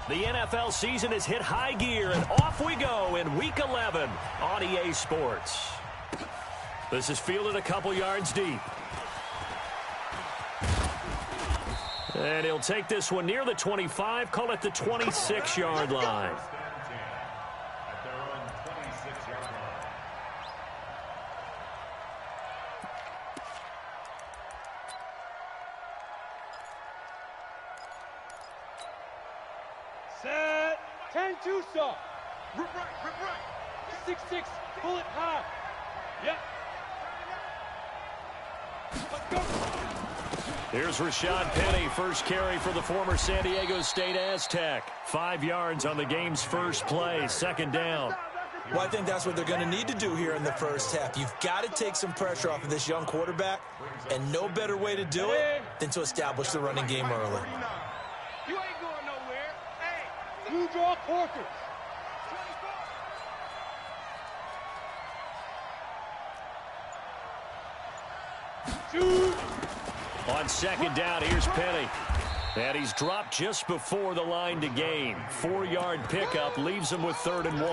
The NFL season has hit high gear, and off we go in Week 11 on EA Sports. This is fielded a couple yards deep. And he'll take this one near the 25, call it the 26-yard line. Set. 10-2 soft. Rip right. 6-6. Pull it high. Yep. Let's go. Here's Rashad Penny, first carry for the former San Diego State Aztec. 5 yards on the game's first play, second down. Well, I think that's what they're going to need to do here in the first half. You've got to take some pressure off of this young quarterback, and no better way to do it than to establish the running game early. You ain't going nowhere. Hey, you draw corkers. Shoot. On second down, here's Penny. And he's dropped just before the line to gain. 4-yard pickup leaves him with 3rd and 1.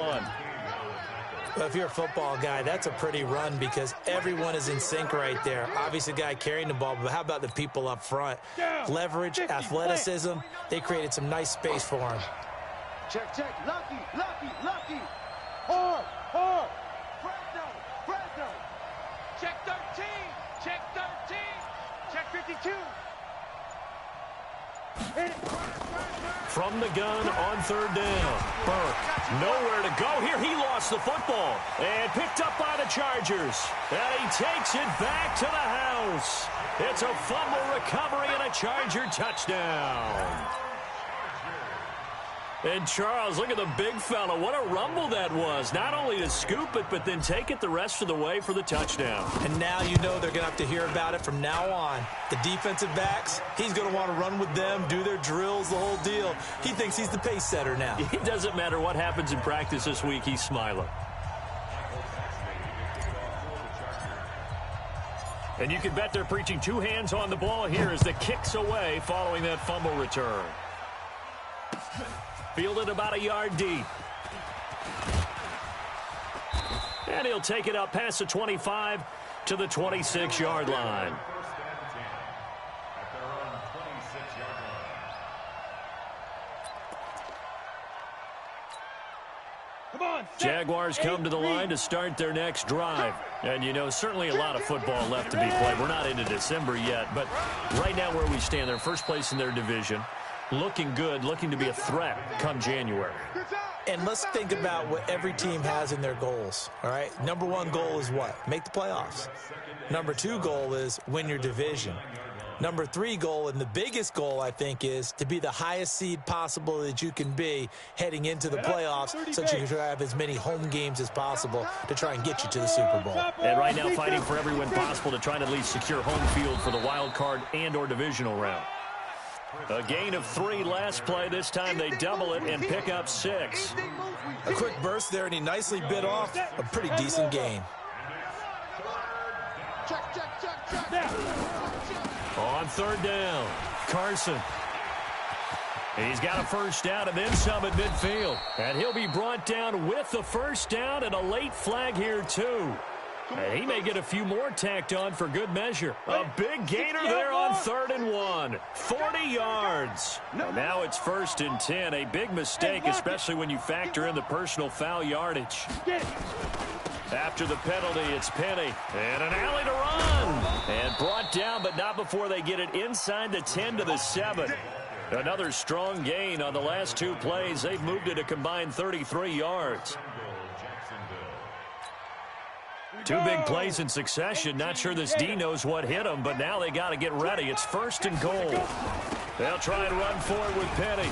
Well, if you're a football guy, that's a pretty run because everyone is in sync right there. Obviously, the guy carrying the ball, but how about the people up front? Leverage, athleticism, they created some nice space for him. Check. Lucky. Hard. Fresno. Check 13. Check 52. From the gun on 3rd down. Burke, nowhere to go here. He lost the football and picked up by the Chargers. And he takes it back to the house. It's a fumble recovery and a Charger touchdown. And Charles, look at the big fella. What a rumble that was. Not only to scoop it, but then take it the rest of the way for the touchdown. And now you know they're going to have to hear about it from now on. The defensive backs, he's going to want to run with them, do their drills, the whole deal. He thinks he's the pace setter now. It doesn't matter what happens in practice this week. He's smiling. And you can bet they're preaching 2 hands on the ball here as the kick's away following that fumble return. Fielded about a yard deep. And he'll take it up past the 25 to the 26-yard line. Jaguars come to the line to start their next drive. And, you know, certainly a lot of football left to be played. We're not into December yet, but right now where we stand, they're first place in their division. Looking good, looking to be a threat come January. And let's think about what every team has in their goals, all right? Number 1 goal is what? Make the playoffs. Number 2 goal is win your division. Number 3 goal, and the biggest goal, I think, is to be the highest seed possible that you can be heading into the playoffs so that you can have as many home games as possible to try and get you to the Super Bowl. And right now fighting for every win possible to try and at least secure home field for the wild card and or divisional round. A gain of 3 last play. This time they double it and pick up 6. A quick burst there, and he nicely bit off a pretty decent gain. On 3rd down, Carson. He's got a first down and then some at midfield. And he'll be brought down with the first down and a late flag here, too. And he may get a few more tacked on for good measure. A big gainer there on 3rd and 1. 40 yards. And now it's 1st and 10. A big mistake, especially when you factor in the personal foul yardage. After the penalty, it's Penny. And an alley to run. And brought down, but not before they get it inside the 10 to the 7. Another strong gain on the last 2 plays. They've moved it a combined 33 yards. 2 big plays in succession. Not sure this D knows what hit him, but now they got to get ready. It's 1st and goal. They'll try and run for it with Penny.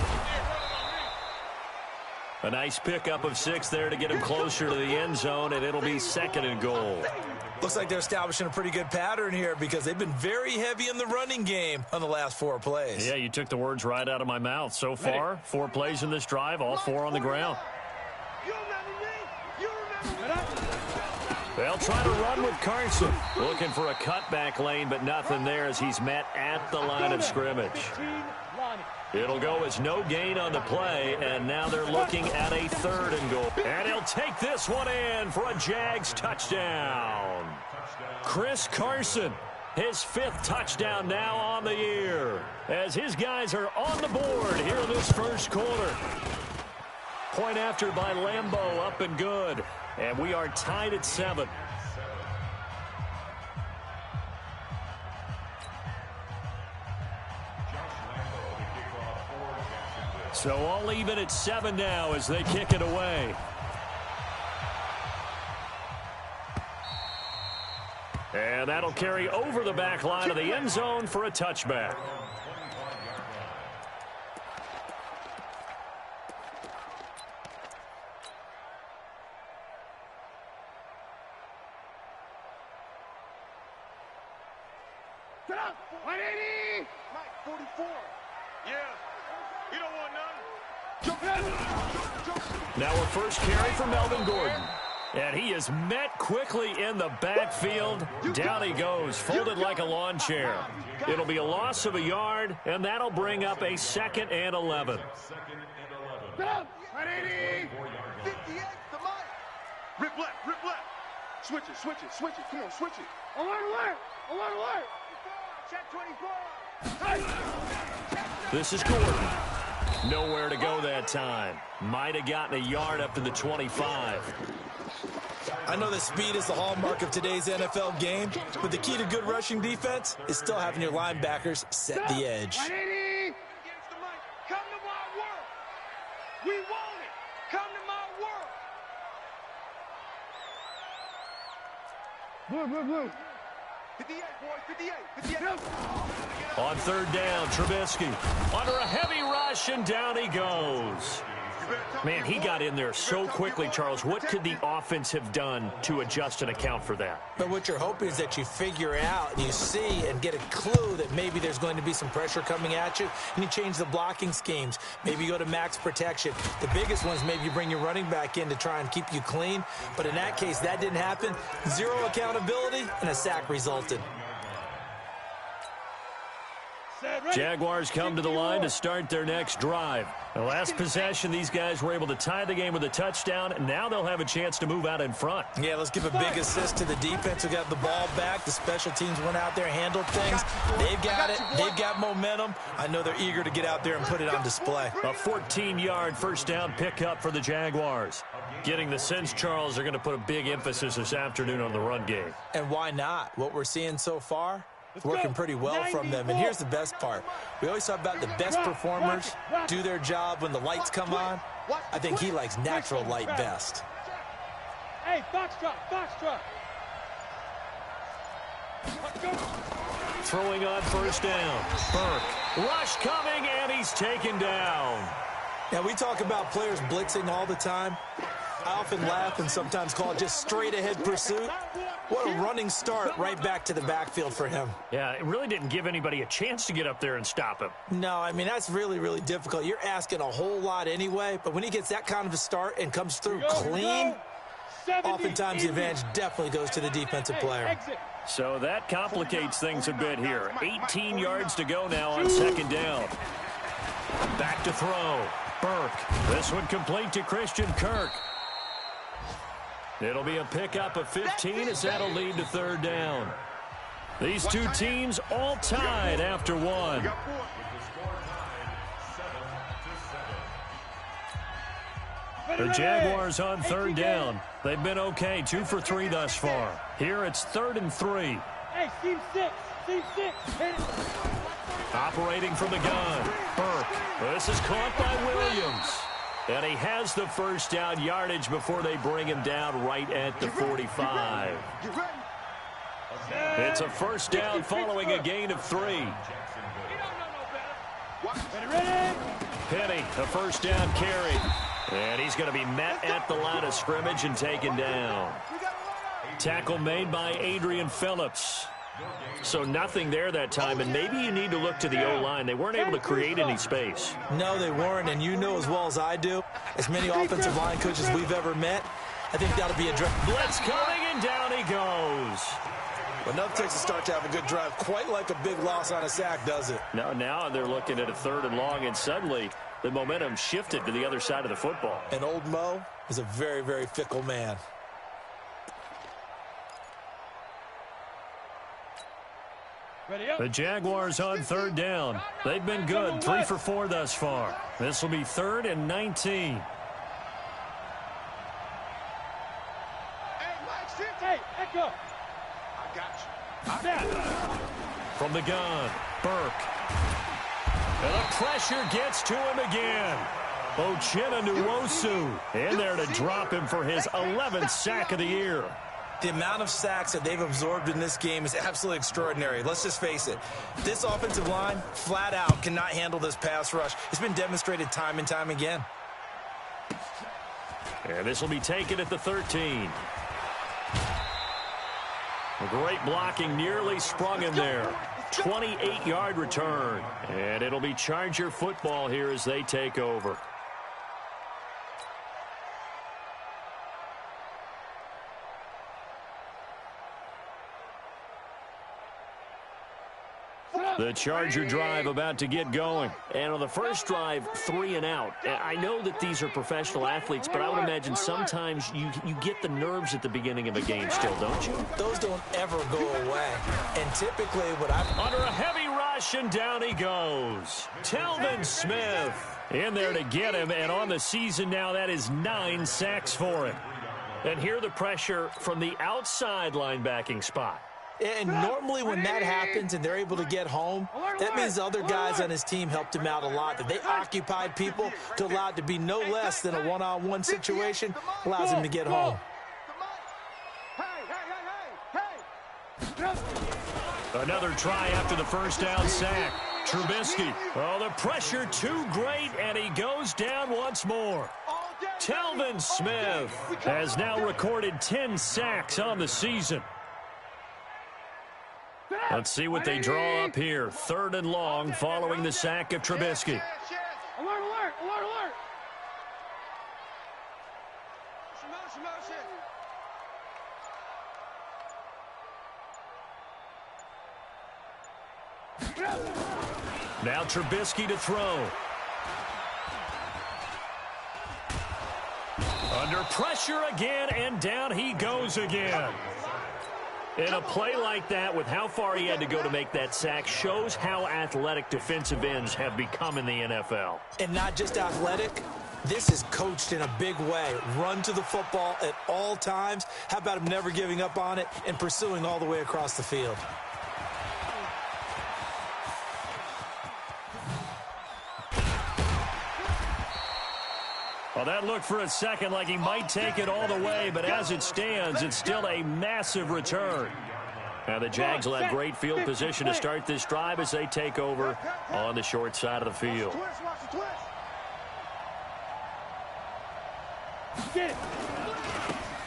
A nice pickup of 6 there to get him closer to the end zone, and it'll be 2nd and goal. Looks like they're establishing a pretty good pattern here because they've been very heavy in the running game on the last 4 plays. Yeah, you took the words right out of my mouth. So far, 4 plays in this drive, all 4 on the ground. They'll try to run with Carson. Looking for a cutback lane, but nothing there as he's met at the line of scrimmage. It'll go as no gain on the play, and now they're looking at a 3rd and goal. And he'll take this one in for a Jags touchdown. Chris Carson, his 5th touchdown now on the year, as his guys are on the board here in this first quarter. Point after by Lambeau, up and good. And we are tied at 7. So all even at 7 now as they kick it away. And that'll carry over the back line of the end zone for a touchback. Get up! 180! Mike, 44. Yeah. You don't want none. Now a first carry for Melvin Gordon. And he is met quickly in the backfield. Down he goes, folded like a lawn chair. It'll be a loss of a yard, and that'll bring up a 2nd and 11. Get up! 180! 58 to Mike. Rip left, rip left. Switch it, switch it, switch it. Come on, switch it. Alert, alert! Alert, alert! Check 24. This is Gordon. Nowhere to go that time. Might have gotten a yard up to the 25. I know that speed is the hallmark of today's NFL game, but the key to good rushing defense is still having your linebackers set the edge. 180! Come to my world. We want it. Come to my world. Blue, blue, blue. 58, boys, 58, 58. On 3rd down, Trubisky under a heavy rush, and down he goes. Man, he got in there so quickly, Charles. What could the offense have done to adjust and account for that? But what you're hoping is that you figure out and you see and get a clue that maybe there's going to be some pressure coming at you, and you change the blocking schemes. Maybe you go to max protection. The biggest ones, maybe you bring your running back in to try and keep you clean. But in that case, that didn't happen. 0 accountability, and a sack resulted. Jaguars come to the line to start their next drive. The last possession, these guys were able to tie the game with a touchdown, and now they'll have a chance to move out in front. Yeah, let's give a big assist to the defense who got the ball back. The special teams went out there, handled things. They've got it. They've got momentum. I know they're eager to get out there and put it on display. A 14-yard first down pickup for the Jaguars. Getting the sense, Charles, they're going to put a big emphasis this afternoon on the run game. And why not? What we're seeing so far, it's working pretty well from them. And here's the best part. We always talk about the best performers do their job when the lights come on. I think he likes natural light best. Hey, foxtrot, foxtrot. Throwing on first down. Burke. Rush coming, and he's taken down. Now, we talk about players blitzing all the time. I often laugh and sometimes call it just straight-ahead pursuit. What a running start right back to the backfield for him. Yeah, it really didn't give anybody a chance to get up there and stop him. No, I mean, that's really, really difficult. You're asking a whole lot anyway, but when he gets that kind of a start and comes through clean, oftentimes the advantage definitely goes to the defensive player. So that complicates things a bit here. 18 yards to go now on second down. Back to throw. Burke. This one complete to Christian Kirk. It'll be a pickup of 15 as that'll lead to third down. These two teams all tied after one. The Jaguars on third down. They've been okay, 2 for 3 thus far. Here it's 3rd and 3. Hey, team 6, team 6. Operating from the gun, Burke. This is caught by Williams. And he has the first down yardage before they bring him down right at the 45. It's a first down following a gain of 3. Penny, a first down carry. And he's going to be met at the line of scrimmage and taken down. Tackle made by Adrian Phillips. So nothing there that time, and maybe you need to look to the O-line. They weren't able to create any space. No, they weren't, and you know as well as I do, as many offensive line coaches we've ever met, I think that'll be a blitz coming, and down he goes. Well, nothing takes a start to have a good drive, quite like a big loss on a sack, does it? Now they're looking at a 3rd and long, and suddenly the momentum shifted to the other side of the football. And old Mo is a very, very fickle man. The Jaguars on 3rd down. They've been good, 3 for 4 thus far. This will be 3rd and 19. Hey, Echo. I got you. From the gun, Burke. And the pressure gets to him again. Uchenna Nwosu in there to drop him for his 11th sack of the year. The amount of sacks that they've absorbed in this game is absolutely extraordinary. Let's just face it. This offensive line, flat out, cannot handle this pass rush. It's been demonstrated time and time again. And this will be taken at the 13. A great blocking, nearly sprung him there. 28-yard return. And it'll be Charger football here as they take over. The Charger drive about to get going. And on the first drive, 3 and out. I know that these are professional athletes, but I would imagine sometimes you get the nerves at the beginning of a game still, don't you? Those don't ever go away. And typically what I'm... Under a heavy rush, and down he goes. Telvin Smith in there to get him, and on the season now, that is 9 sacks for him. And here the pressure from the outside linebacking spot. And normally when that happens and they're able to get home, that means the other guys on his team helped him out a lot. That they occupied people to allow it to be no less than a one-on-one situation allows him to get home. Another try after the first down sack. Trubisky. Oh, the pressure too great, and he goes down once more. Telvin Smith has now recorded 10 sacks on the season. Let's see what they draw up here. 3rd and long following the sack of Trubisky. Alert, alert, alert, alert. Now Trubisky to throw. Under pressure again, and down he goes again. In a play like that, with how far he had to go to make that sack, shows how athletic defensive ends have become in the NFL. And not just athletic, this is coached in a big way. Run to the football at all times. How about him never giving up on it and pursuing all the way across the field? Well, that looked for a second like he might take it all the way, but as it stands, it's still a massive return. Now the Jags will have great field position to start this drive as they take over on the short side of the field.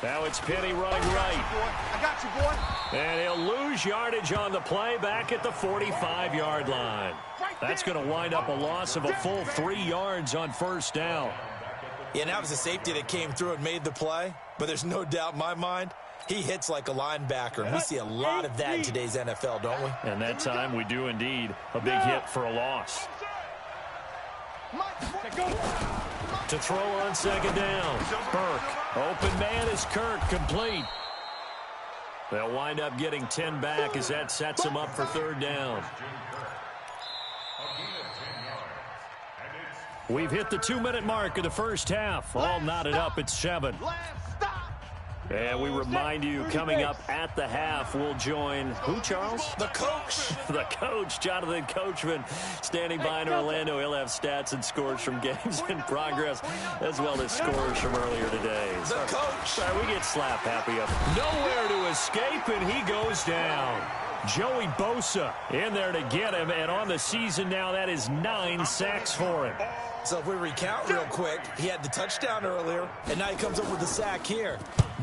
Now it's Penny running right. I got you, boy. And he'll lose yardage on the play back at the 45-yard line. That's going to wind up a loss of a full 3 yards on first down. Yeah, and that was a safety that came through and made the play. But there's no doubt in my mind, he hits like a linebacker. We see a lot of that in today's NFL, don't we? And that time we do indeed. A big hit for a loss. To throw on second down. Burke. Open man is Kirk, complete. They'll wind up getting 10 back as that sets them up for 3rd down. We've hit the 2-minute mark of the first half. All knotted up at 7. And we remind you, coming up at the half, we'll join who, Charles? The coach. The coach, Jonathan Coachman, standing by in Orlando. He'll have stats and scores from games in progress, as well as scores from earlier today. The coach. Sorry, we get slap happy up. Nowhere to escape, and he goes down. Joey Bosa in there to get him, and on the season now, that is 9 sacks for him. So if we recount real quick, he had the touchdown earlier, and now he comes up with the sack here.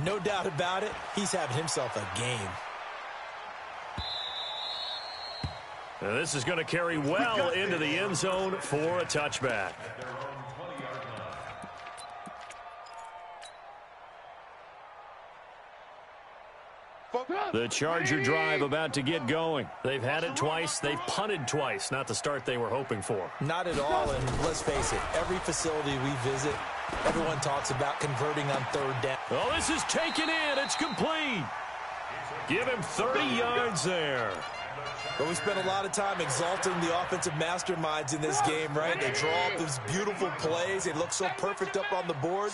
No doubt about it, he's having himself a game. Now this is going to carry well into the end zone for a touchback. The Charger drive about to get going. They've had it twice. They've punted twice. Not the start they were hoping for. Not at all, and let's face it, every facility we visit, everyone talks about converting on third down. Oh, this is taken in. It's complete. Give him 30 yards there. But we spent a lot of time exalting the offensive masterminds in this game, right? They draw up these beautiful plays. They look so perfect up on the board.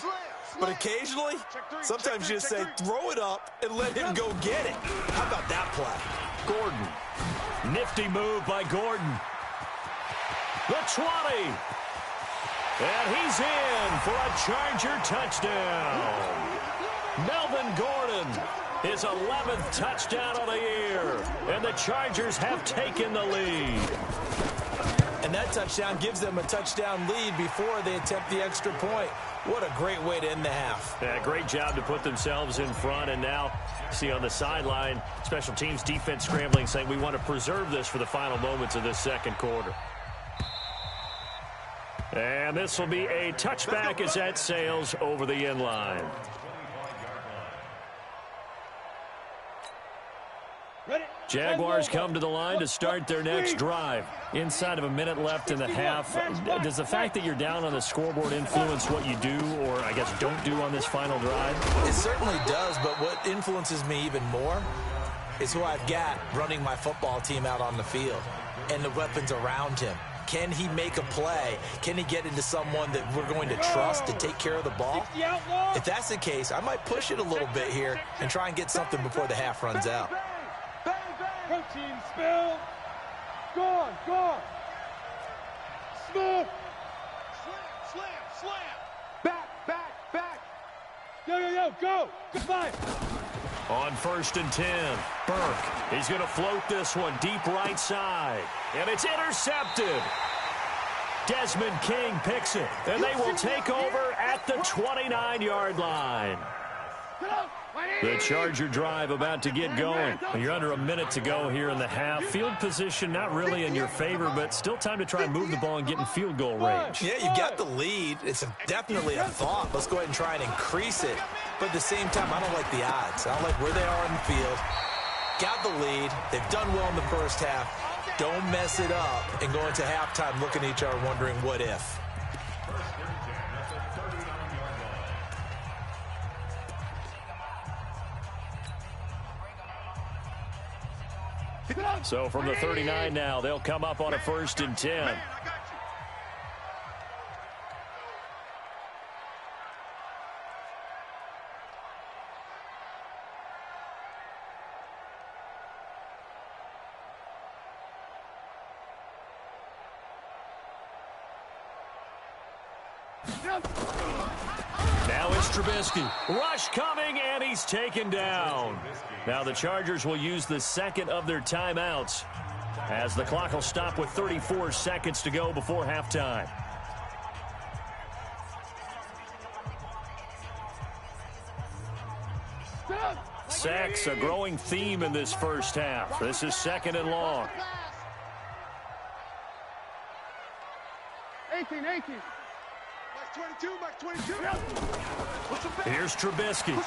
But occasionally, sometimes you just say, throw it up and let him go get it. How about that play? Gordon. Nifty move by Gordon. The 20. And he's in for a Charger touchdown. Melvin Gordon, his 11th touchdown of the year. And the Chargers have taken the lead. And that touchdown gives them a touchdown lead before they attempt the extra point. What a great way to end the half. Yeah, great job to put themselves in front. And now, see on the sideline, special teams defense scrambling, saying we want to preserve this for the final moments of this second quarter. And this will be a touchback as that sails over the end line. Jaguars come to the line to start their next drive. Inside of a minute left in the half. Does the fact that you're down on the scoreboard influence what you do, or I guess don't do on this final drive? It certainly does, but what influences me even more is who I've got running my football team out on the field and the weapons around him. Can he make a play? Can he get into someone that we're going to trust to take care of the ball? If that's the case, I might push it a little bit here and try and get something before the half runs out. Protein spill. Gone, gone. Smooth. Slam, slam. Back. Yo, go. Goodbye. On 1st and 10, Burke. He's going to float this one deep right side. And it's intercepted. Desmond King picks it. And they will take over at the 29-yard line. The Charger drive about to get going. You're under a minute to go here in the half. Field position not really in your favor, but still time to try and move the ball and get in field goal range. Yeah, you've got the lead. It's definitely a thought. Let's go ahead and try and increase it. But at the same time, I don't like the odds. I don't like where they are on the field. Got the lead. They've done well in the first half. Don't mess it up and go into halftime looking at each other wondering what if. So from the 39 now, they'll come up on a 1st and 10. Now it's Trubisky. Rush coming, and he's taken down. Now the Chargers will use the second of their timeouts as the clock will stop with 34 seconds to go before halftime. Sacks, a growing theme in this first half. This is 2nd and long. 18. Max 22. Here's Trubisky.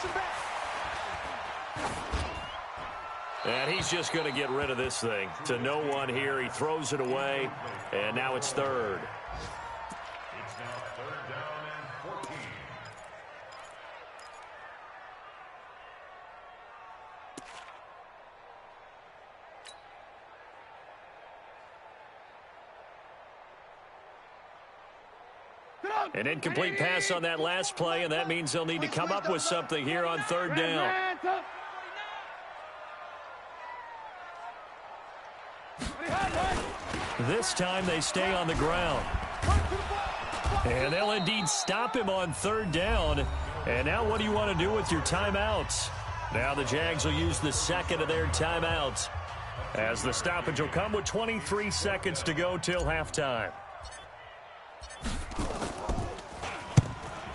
And he's just going to get rid of this thing. To no one here. He throws it away. And now it's 3rd. It's now 3rd down and 14. An incomplete pass on that last play, and that means they'll need to come up with something here on 3rd down. This time they stay on the ground. And they'll indeed stop him on 3rd down. And now what do you want to do with your timeouts? Now the Jags will use the second of their timeouts as the stoppage will come with 23 seconds to go till halftime.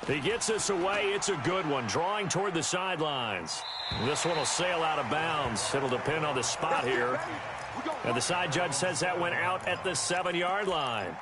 He gets this away. It's a good one. Drawing toward the sidelines. This one will sail out of bounds. It'll depend on the spot here. And the side judge says that went out at the 7-yard line.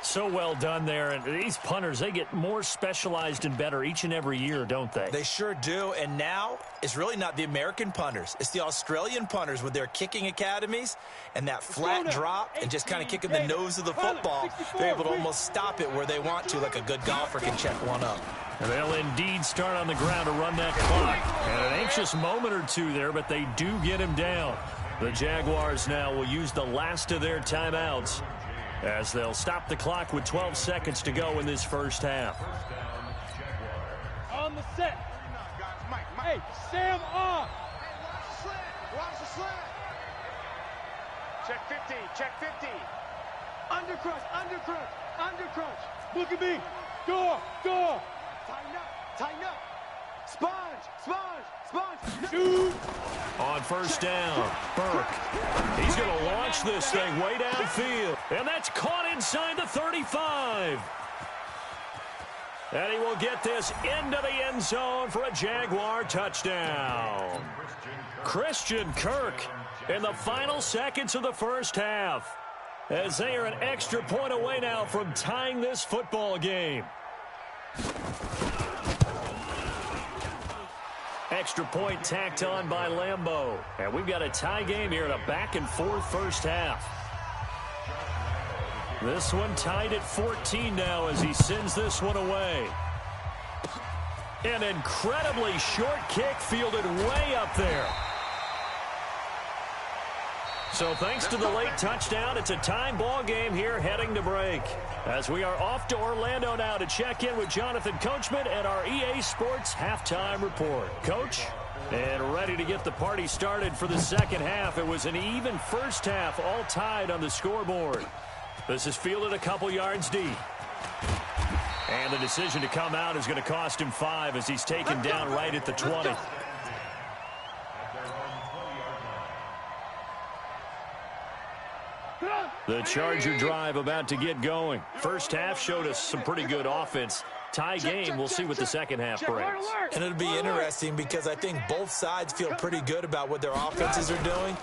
So well done there. And these punters, they get more specialized and better each and every year, don't they? They sure do. And now it's really not the American punters. It's the Australian punters with their kicking academies and that flat drop and just kind of kicking the nose of the football. They're able to almost stop it where they want to, like a good golfer can check one up. And they'll indeed start on the ground to run that clock. And an anxious moment or two there, but they do get him down. The Jaguars now will use the last of their timeouts as they'll stop the clock with 12 seconds to go in this first half. On the set. Hey, Sam off. Watch the slant. Check 50, check 50. Under crunch. Look at me. Door. Tighten up. Sponge. Shoot. On first down, Burke. He's going to launch this thing way downfield. And that's caught inside the 35. And he will get this into the end zone for a Jaguar touchdown. Christian Kirk in the final seconds of the first half, as they are an extra point away now from tying this football game. Extra point tacked on by Lambeau. And we've got a tie game here in a back-and-forth first half. This one tied at 14 now as he sends this one away. An incredibly short kick fielded way up there. So thanks to the late touchdown, it's a time ball game here heading to break. As we are off to Orlando now to check in with Jonathan Coachman and our EA Sports halftime report. Coach, and ready to get the party started for the second half. It was an even first half, all tied on the scoreboard. This is fielded a couple yards deep. And the decision to come out is going to cost him 5 as he's taken down right at the 20. The Charger drive about to get going. First half showed us some pretty good offense. Tie game, we'll see what the second half brings. And it'll be interesting because I think both sides feel pretty good about what their offenses are doing.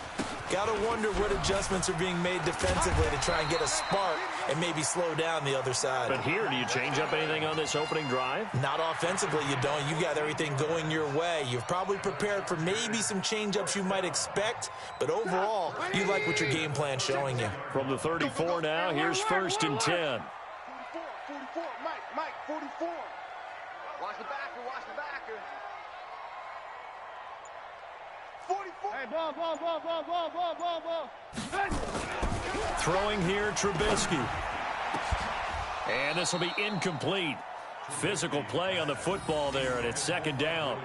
Got to wonder what adjustments are being made defensively to try and get a spark and maybe slow down the other side. But here, do you change up anything on this opening drive? Not offensively, you don't. You got everything going your way. You've probably prepared for maybe some change-ups you might expect, but overall, you like what your game plan's showing you. From the 34 now, here's first and 10. 44, Mike, 44. Watch the backer. 44. Hey, ball. Throwing here, Trubisky. And this will be incomplete. Physical play on the football there, and it's second down.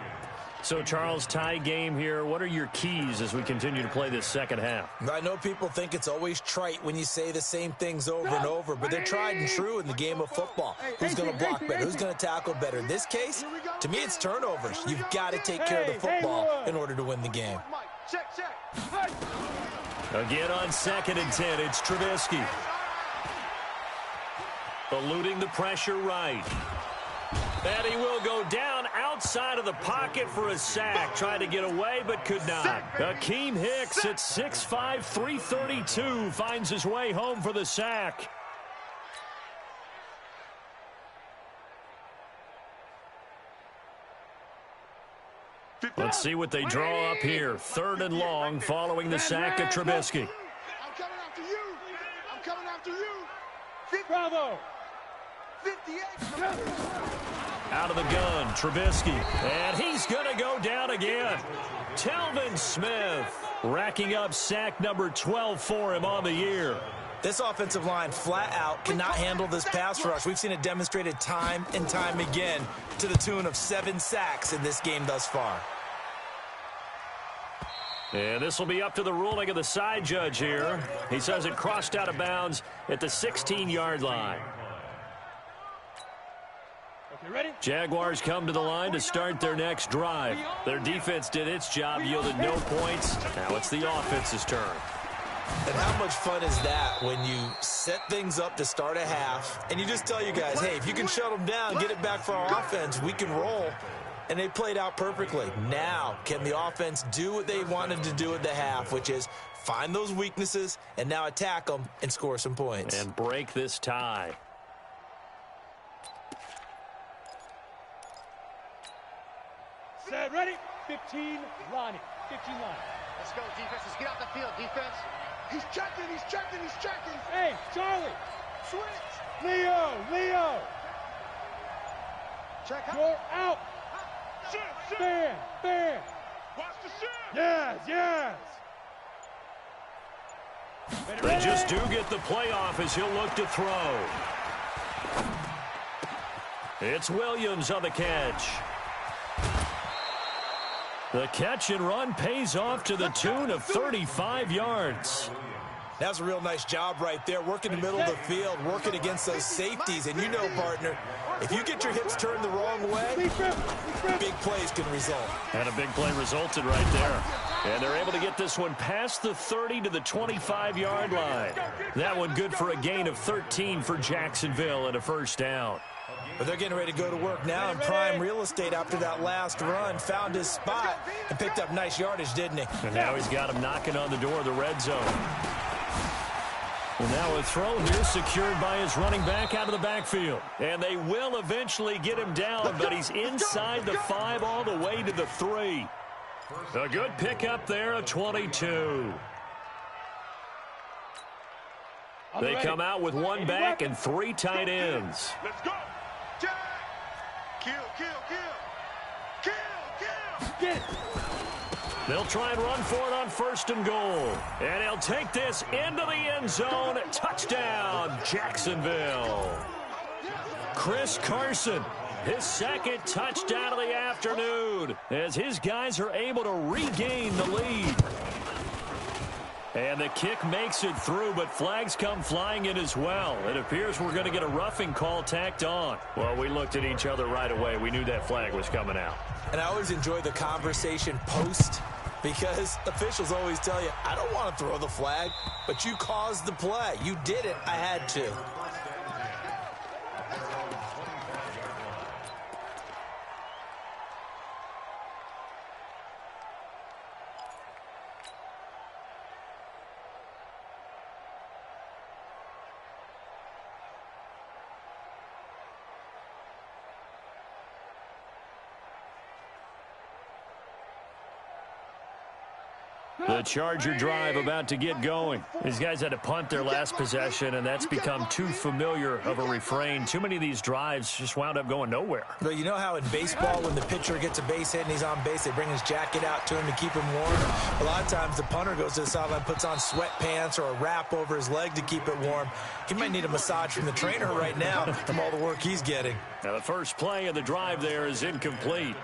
So, Charles, tie game here. What are your keys as we continue to play this second half? I know people think it's always trite when you say the same things over and over, but they're tried and true in the game of football. Who's going to block better? Who's going to tackle better? In this case, to me, it's turnovers. You've got to take care of the football in order to win the game. Check. Again on second and 10, it's Trubisky. Eluding the pressure right. And he will go down outside of the pocket for a sack. Tried to get away, but could not. Akeem Hicks at 6'5", 332 finds his way home for the sack. Let's see what they draw up here. Third and long following the sack of Trubisky. I'm coming after you. Bravo. 58. Out of the gun, Trubisky. And he's going to go down again. Telvin Smith racking up sack number 12 for him on the year. This offensive line flat out cannot handle this pass rush. We've seen it demonstrated time and time again to the tune of 7 sacks in this game thus far. And this will be up to the ruling of the side judge here. He says it crossed out of bounds at the 16-yard line. Jaguars come to the line to start their next drive. Their defense did its job, yielded no points. Now it's the offense's turn. And how much fun is that when you set things up to start a half and you just tell you guys, hey, if you can shut them down, get it back for our offense, we can roll. And they played out perfectly. Now, can the offense do what they wanted to do at the half, which is find those weaknesses and now attack them and score some points. And break this tie. ready? 15, Lonnie. 15 line. Let's go, defense. Let's get out the field, defense. He's checking, he's checking, he's checking. Hey, Charlie. Switch. Leo. Check. You're out. Shift. Fan. Watch the shift. Yes. They just do get the playoff as he'll look to throw. It's Williams on the catch. The catch and run pays off to the tune of 35 yards. That's a real nice job right there, working the middle of the field, working against those safeties. And you know, partner, if you get your hips turned the wrong way, big plays can result. And a big play resulted right there. And they're able to get this one past the 30 to the 25-yard line. That one good for a gain of 13 for Jacksonville and a first down. But they're getting ready to go to work now in prime real estate after that last run. Found his spot and picked up nice yardage, didn't he? And now he's got him knocking on the door of the red zone. Well, now a throw here secured by his running back out of the backfield. And they will eventually get him down, but he's inside the 5 all the way to the 3. A good pickup there of 22. They come out with one back and 3 tight ends. Let's go. Jack. Kill. Get it. They'll try and run for it on 1st and goal. And he'll take this into the end zone. Touchdown, Jacksonville. Chris Carson, his 2nd touchdown of the afternoon, as his guys are able to regain the lead. And the kick makes it through, but flags come flying in as well. It appears we're going to get a roughing call tacked on. Well, we looked at each other right away. We knew that flag was coming out. And I always enjoy the conversation post, because officials always tell you, I don't want to throw the flag, but you caused the play. You did it. I had to. The Charger drive about to get going. These guys had to punt their last possession, and that's become too familiar of a refrain. Too many of these drives just wound up going nowhere. Well, you know how in baseball, when the pitcher gets a base hit and he's on base, they bring his jacket out to him to keep him warm? A lot of times the punter goes to the sideline, puts on sweatpants or a wrap over his leg to keep it warm. He might need a massage from the trainer right now from all the work he's getting. Now the first play of the drive there is incomplete.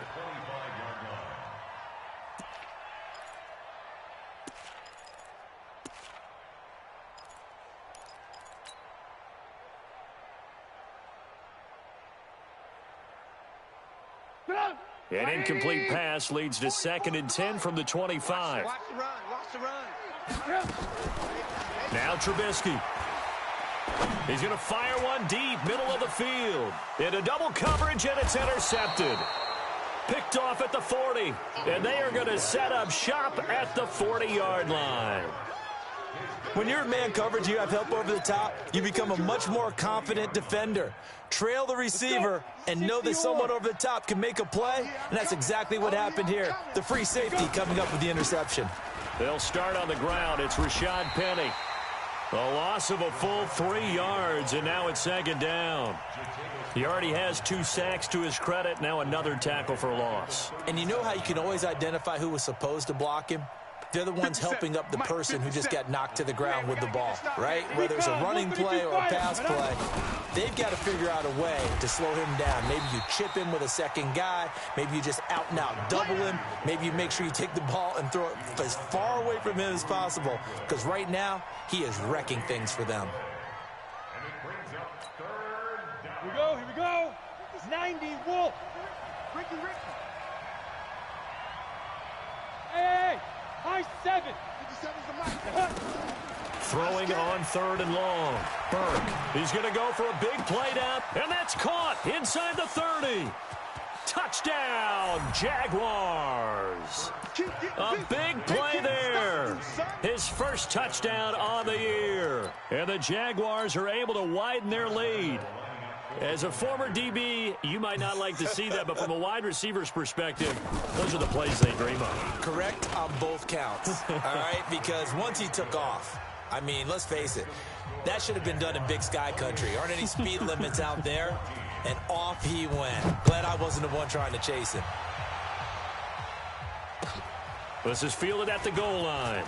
An incomplete pass leads to 2nd and 10 from the 25. Watch the run. Now Trubisky. He's going to fire one deep, middle of the field. Into double coverage, and it's intercepted. Picked off at the 40, and they are going to set up shop at the 40-yard line. When you're in man coverage, you have help over the top, you become a much more confident defender. Trail the receiver and know that someone over the top can make a play, and that's exactly what happened here. The free safety coming up with the interception. They'll start on the ground. It's Rashad Penny. A loss of a full 3 yards, and now it's 2nd down. He already has 2 sacks to his credit, now another tackle for loss. And you know how you can always identify who was supposed to block him? They're the ones helping up the person who just got knocked to the ground with the ball, right? Whether it's a running play or a pass play, they've got to figure out a way to slow him down. Maybe you chip him with a second guy. Maybe you just out and out double him. Maybe you make sure you take the ball and throw it as far away from him as possible, because right now he is wrecking things for them. Here we go. 90, Wolf. Ricky. Hey. High 7. 57's the mic. Throwing on 3rd and long. Burke. He's going to go for a big play down, and that's caught inside the 30. Touchdown, Jaguars. A big play there. His first touchdown on the year. And the Jaguars are able to widen their lead. As a former DB, you might not like to see that, but from a wide receiver's perspective, those are the plays they dream of. Correct on both counts, all right? Because once he took off, I mean, let's face it, that should have been done in Big Sky Country. Aren't any speed limits out there? And off he went. Glad I wasn't the one trying to chase him. This is fielded at the goal line.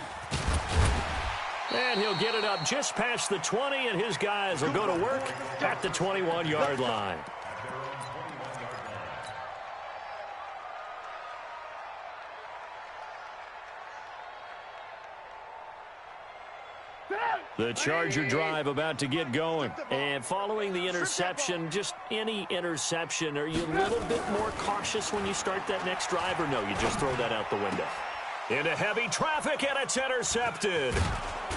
And he'll get it up just past the 20, and his guys will go to work at the 21-yard line. The Charger drive about to get going. And following the interception, just any interception, are you a little bit more cautious when you start that next drive, or no, you just throw that out the window? Into heavy traffic, and it's intercepted.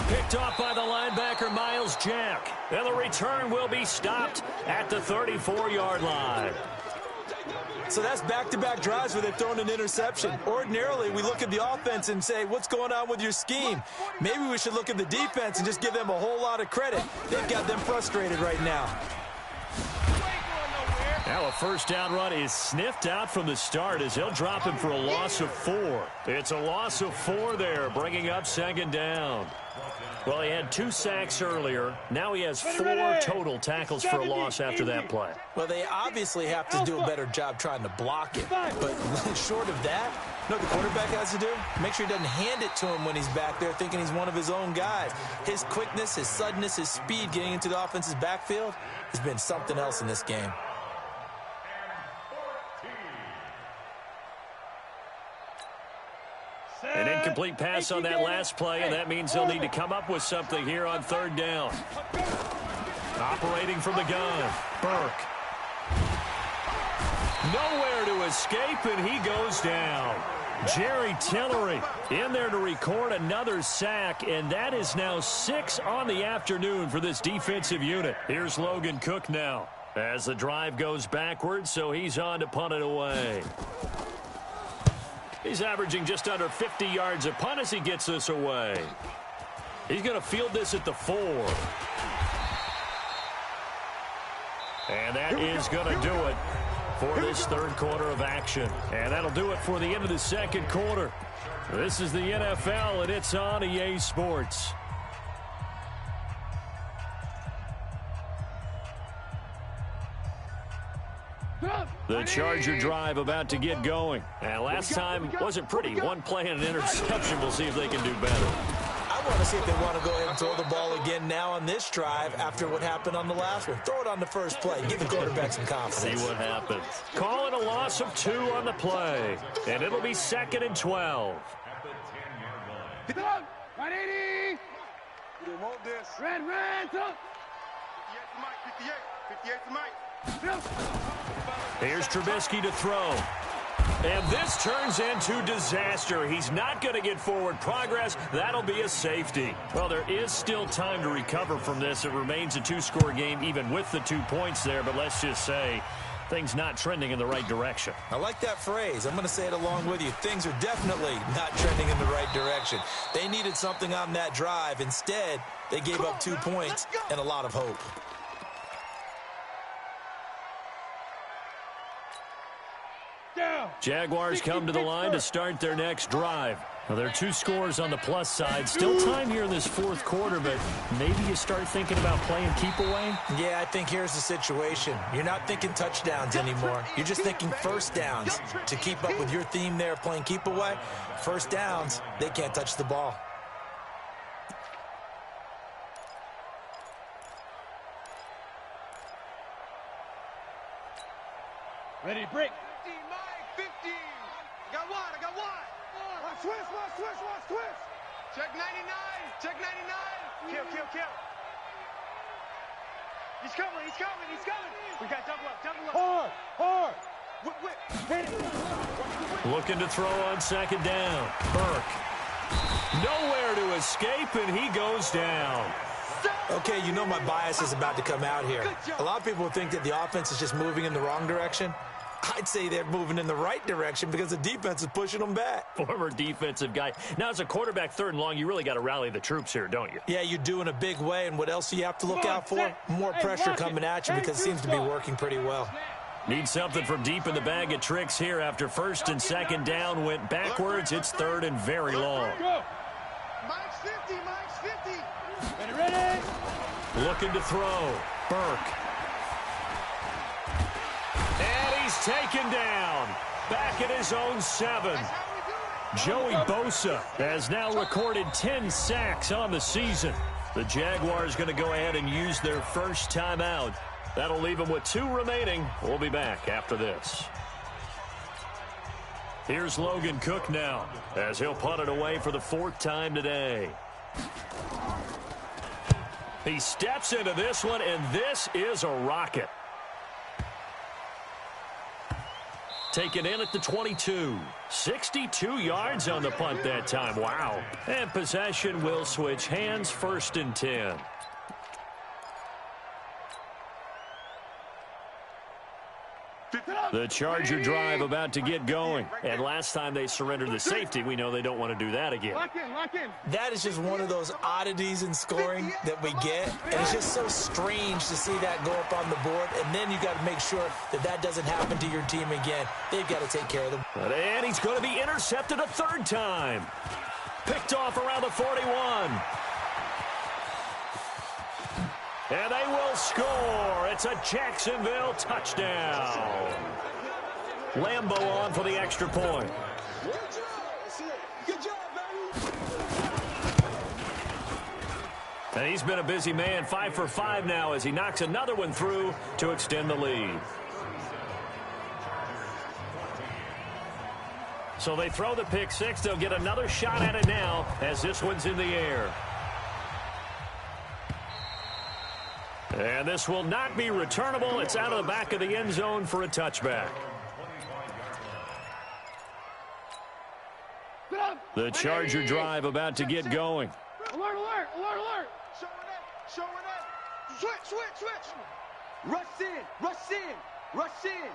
Picked off by the linebacker, Miles Jack. And the return will be stopped at the 34-yard line. So that's back-to-back drives where they've thrown an interception. Ordinarily, we look at the offense and say, what's going on with your scheme? Maybe we should look at the defense and just give them a whole lot of credit. They've got them frustrated right now. Now a first down run is sniffed out from the start as he'll drop him for a loss of 4. It's a loss of 4 there, bringing up second down. Well, he had 2 sacks earlier. Now he has 4 total tackles for a loss after that play. Well, they obviously have to do a better job trying to block it. But short of that, you know what the quarterback has to do? Make sure he doesn't hand it to him when he's back there thinking he's one of his own guys. His quickness, his suddenness, his speed getting into the offense's backfield has been something else in this game. An incomplete pass on that last play, and that means they'll need to come up with something here on third down. Operating from the gun, Burke. Nowhere to escape, and he goes down. Jerry Tillery in there to record another sack, and that is now 6 on the afternoon for this defensive unit. Here's Logan Cook now as the drive goes backwards, so he's on to punt it away. He's averaging just under 50 yards a punt as he gets this away. He's going to field this at the 4. And that is going to do it for this third quarter of action. And that'll do it for the end of the second quarter. This is the NFL, and it's on EA Sports. The Charger drive about to get going. And last time wasn't pretty. One play and an interception. We'll see if they can do better. I want to see if they want to go ahead and throw the ball again now on this drive after what happened on the last one. Throw it on the first play. Give the quarterback some confidence. See what happens. Call it a loss of 2 on the play. And it'll be 2nd and 12. 180. You want this. Red, up. 58 to Mike. Here's Trubisky to throw. And this turns into disaster. He's not going to get forward progress. That'll be a safety. Well, there is still time to recover from this. It remains a 2-score game even with the 2 points there. But let's just say things not trending in the right direction. I like that phrase. I'm going to say it along with you. Things are definitely not trending in the right direction. They needed something on that drive. Instead, they gave up 2 points and a lot of hope. Jaguars come to the line to start their next drive. Now, there are 2 scores on the plus side. Still time here in this fourth quarter, but maybe you start thinking about playing keep away? Yeah, I think here's the situation. You're not thinking touchdowns anymore. You're just thinking first downs. To keep up with your theme there of playing keep away, first downs, they can't touch the ball. Ready, break. 50. I got one. Watch twist. Check 99. Kill. He's coming. We got double up. Hard. Whip. Hit it. Looking to throw on second down. Burke. Nowhere to escape, and he goes down. Okay, you know my bias is about to come out here. A lot of people think that the offense is just moving in the wrong direction. I'd say they're moving in the right direction because the defense is pushing them back. Former defensive guy. Now, as a quarterback, 3rd and long, you really got to rally the troops here, don't you? Yeah, you do in a big way, and what else do you have to look out for? More pressure coming at you because it seems to be working pretty well. Need something from deep in the bag of tricks here after 1st and 2nd down went backwards. It's 3rd and very long. Mike's 50, Mike's 50. Ready? Looking to throw. Burke. And he's taken down. Back at his own 7. Joey Bosa has now recorded 10 sacks on the season. The Jaguars going to go ahead and use their first timeout. That'll leave them with 2 remaining. We'll be back after this. Here's Logan Cook now as he'll punt it away for the 4th time today. He steps into this one, and this is a rocket. Taken in at the 22. 62 yards on the punt that time. Wow. And possession will switch hands. 1st and 10. The Charger drive about to get going. And last time they surrendered the safety, we know they don't want to do that again. Lock in, lock in. That is just one of those oddities in scoring that we get. And it's just so strange to see that go up on the board. And then you got to make sure that that doesn't happen to your team again. They've got to take care of them. And he's going to be intercepted a 3rd time. Picked off around the 41. And they will score. It's a Jacksonville touchdown. Lambo on for the extra point. Good job, baby. And he's been a busy man. 5 for 5 now as he knocks another one through to extend the lead. So they throw the pick 6. They'll get another shot at it now as this one's in the air. And this will not be returnable. It's out of the back of the end zone for a touchback. The Charger drive about to get going. Alert, alert, alert, alert. Showing up, showing up. Switch, switch, switch. Rush in, rush in, rush in.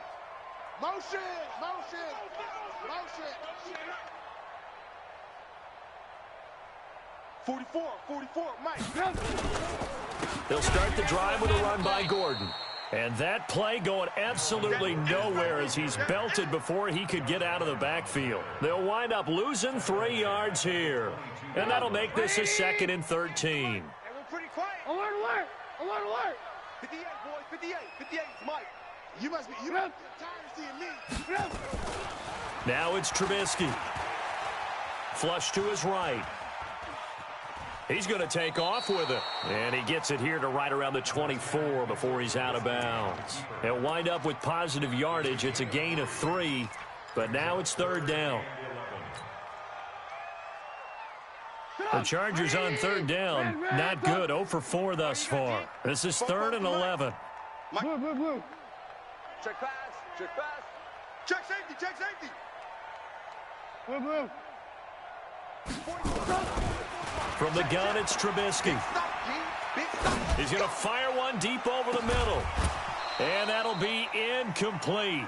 Motion, motion, motion. 44, Mike. They'll start the drive with a run by Gordon. And that play going absolutely nowhere as he's belted before he could get out of the backfield. They'll wind up losing 3 yards here. And that'll make this a 2nd and 13. And we're pretty quiet. Alert, alert, alert, alert. 58, boys, 58, 58, Mike. You must be tired of seeing me. Now it's Trubisky. Flush to his right. He's going to take off with it. And he gets it here to right around the 24 before he's out of bounds. He'll wind up with positive yardage. It's a gain of 3, but now it's 3rd down. The Chargers on 3rd down. Not good. 0 for 4 thus far. This is 3rd and 11. Blue. Check pass, check pass. Check safety, check safety. Blue. From the gun, it's Trubisky. He's going to fire one deep over the middle. And that'll be incomplete.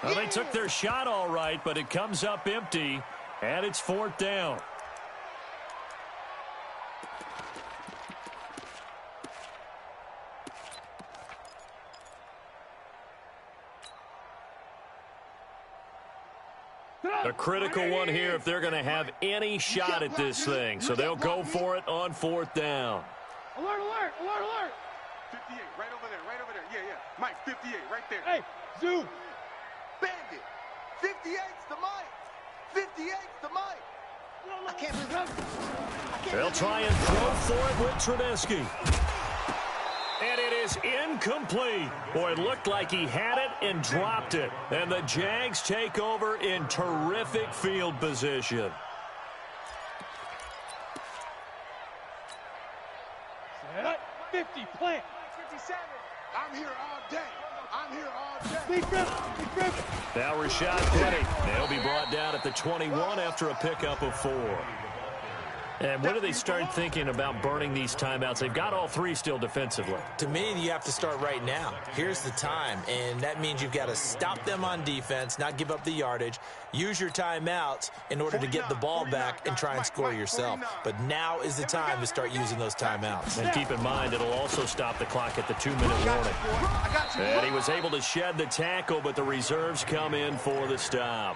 Well, they took their shot all right, but it comes up empty, and it's 4th down. A critical one here if they're going to have any shot at this thing. So they'll go for it on 4th down. Alert, alert, alert, alert. 58, right over there, right over there. Yeah. Mike, 58, right there. Hey, zoom. Bandit. 58's the Mike. 58's the Mike. I can't believe it. They'll try and throw for it with Trubisky. And it is incomplete. Boy, it looked like he had it and dropped it. And the Jags take over in terrific field position. Set. 50, plant. 57. I'm here all day. I'm here all day. Big grip. Now Rashad Penny. They'll be brought down at the 21 after a pickup of 4. And when do they start thinking about burning these timeouts? They've got all three still defensively. To me, you have to start right now. Here's the time, and that means you've got to stop them on defense, not give up the yardage, use your timeouts in order to get the ball back and try and score yourself. But now is the time to start using those timeouts. And keep in mind, it'll also stop the clock at the 2-minute warning. And he was able to shed the tackle, but the reserves come in for the stop.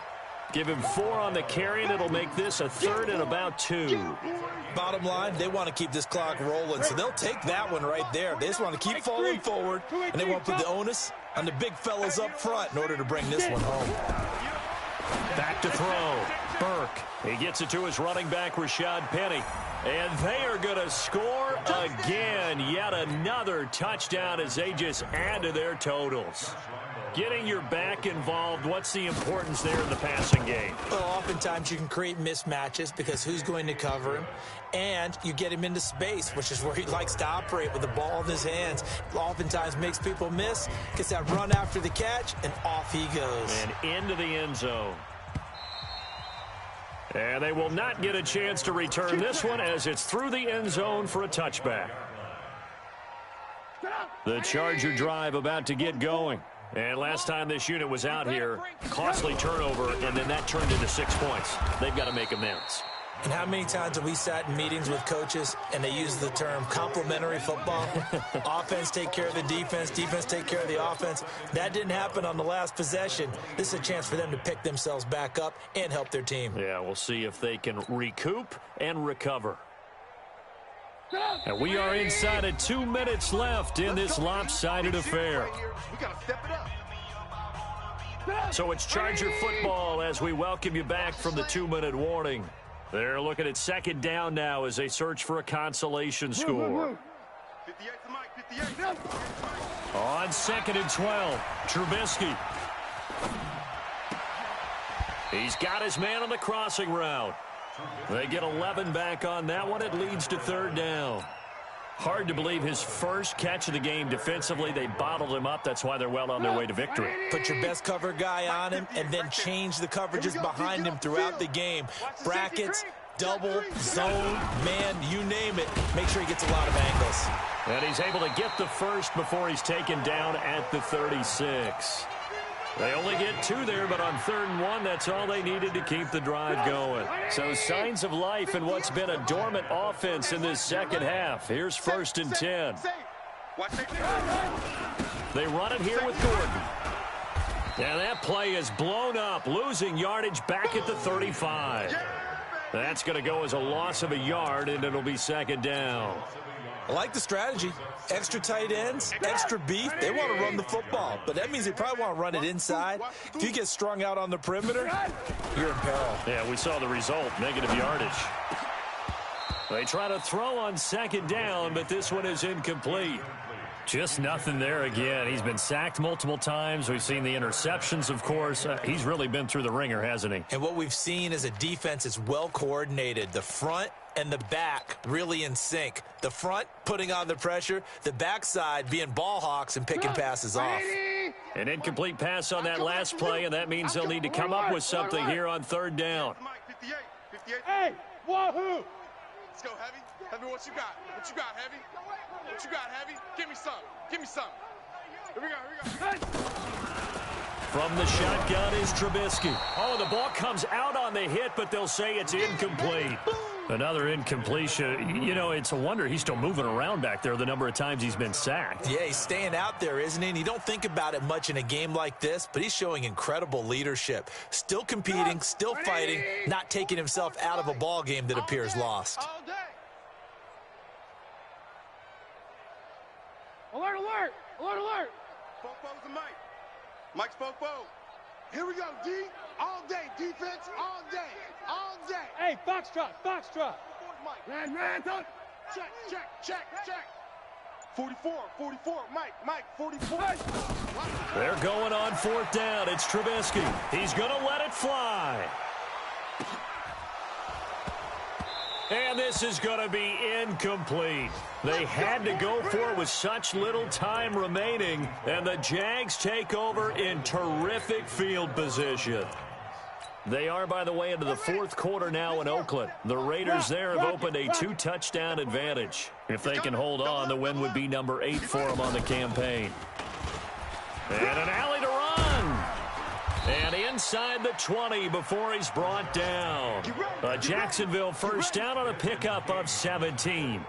Give him 4 on the carry, and it'll make this a 3rd and about 2. Bottom line, they want to keep this clock rolling, so they'll take that one right there. They just want to keep falling forward, and they want to put the onus on the big fellas up front in order to bring this one home. Back to throw. Burke. He gets it to his running back, Rashad Penny. And they are going to score again. Yet another touchdown as they just add to their totals. Getting your back involved, what's the importance there in the passing game? Well, oftentimes you can create mismatches because who's going to cover him? And you get him into space, which is where he likes to operate with the ball in his hands. Oftentimes makes people miss, gets that run after the catch, and off he goes. And into the end zone. And they will not get a chance to return this one as it's through the end zone for a touchback. The Charger drive about to get going. And last time this unit was out here, costly turnover, and then that turned into 6 points. They've got to make amends. And how many times have we sat in meetings with coaches and they use the term complementary football? Offense take care of the defense, defense take care of the offense. That didn't happen on the last possession. This is a chance for them to pick themselves back up and help their team. Yeah, we'll see if they can recoup and recover. And we are inside of 2 minutes left in this lopsided affair. So it's Charger football as we welcome you back from the 2-minute warning. They're looking at 2nd down now as they search for a consolation score. On 2nd and 12, Trubisky. He's got his man on the crossing route. They get 11 back on that one. It leads to 3rd down. Hard to believe his first catch of the game defensively. They bottled him up. That's why they're well on their way to victory. Put your best cover guy on him and then change the coverages behind him throughout the game. Brackets, double, zone, man, you name it. Make sure he gets a lot of angles. And he's able to get the first before he's taken down at the 36. They only get 2 there, but on 3rd and 1, that's all they needed to keep the drive going. So signs of life in what's been a dormant offense in this second half. Here's 1st and 10. They run it here with Gordon. And that play is blown up, losing yardage back at the 35. That's going to go as a loss of a yard, and it'll be 2nd down. I like the strategy. Extra tight ends, extra beef. They want to run the football, but that means they probably want to run it inside. If you get strung out on the perimeter, you're in peril. Yeah, we saw the result, negative yardage. They try to throw on 2nd down, but this one is incomplete. Just nothing there again. He's been sacked multiple times. We've seen the interceptions, of course. He's really been through the ringer, hasn't he? And what we've seen is a defense that's well coordinated. The front and the back really in sync. The front putting on the pressure, the backside being ball hawks and picking passes off. An incomplete pass on that last play, and that means they'll need to come up with something here on 3rd down. Hey, wahoo! Let's go, Heavy. Heavy, what you got? What you got, Heavy? What you got, Heavy? Give me some. Give me some. Here we go, here we go. From the shotgun is Trubisky. Oh, the ball comes out on the hit, but they'll say it's incomplete. Another incompletion. You know, it's a wonder he's still moving around back there the number of times he's been sacked. Yeah, he's staying out there, isn't he? And you don't think about it much in a game like this, but he's showing incredible leadership. Still competing, still fighting, not taking himself out of a ball game that appears lost. All day. Alert, alert! Alert, alert! Fofo's and Mike. Mike's Fofo. Here we go, D. All day. Defense, all day. All day. Hey, Foxtrot, Foxtrot! Man, check, check, check, check. 44, Mike, 44. They're going on 4th down. It's Trubisky. He's going to let it fly. And this is going to be incomplete. They had to go for it with such little time remaining, and the Jags take over in terrific field position. They are, by the way, into the fourth quarter now in Oakland. The Raiders there have opened a 2-touchdown advantage. If they can hold on, the win would be number 8 for them on the campaign. And an alley to run. And inside the 20 before he's brought down. A Jacksonville first down on a pickup of 17.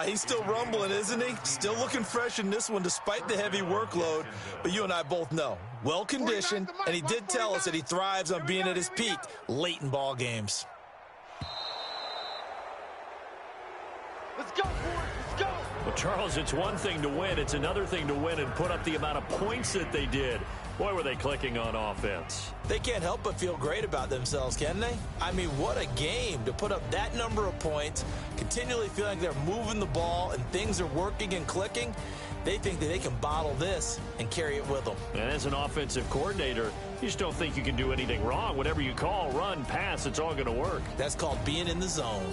He's still rumbling, isn't he? Still looking fresh in this one despite the heavy workload. But you and I both know, well-conditioned, and he did tell us that he thrives on being at his peak late in ball games. Let's go, boys. Let's go. Well, Charles, it's one thing to win. It's another thing to win and put up the amount of points that they did. Boy, were they clicking on offense. They can't help but feel great about themselves, can they? I mean, what a game to put up that number of points, continually feeling like they're moving the ball and things are working and clicking. They think that they can bottle this and carry it with them. And as an offensive coordinator, you just don't think you can do anything wrong. Whatever you call, run, pass, it's all going to work. That's called being in the zone.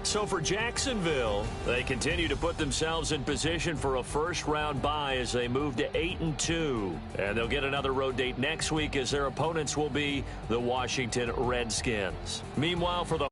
So for Jacksonville, they continue to put themselves in position for a first-round bye as they move to 8-2. And they'll get another road date next week as their opponents will be the Washington Redskins. Meanwhile, for the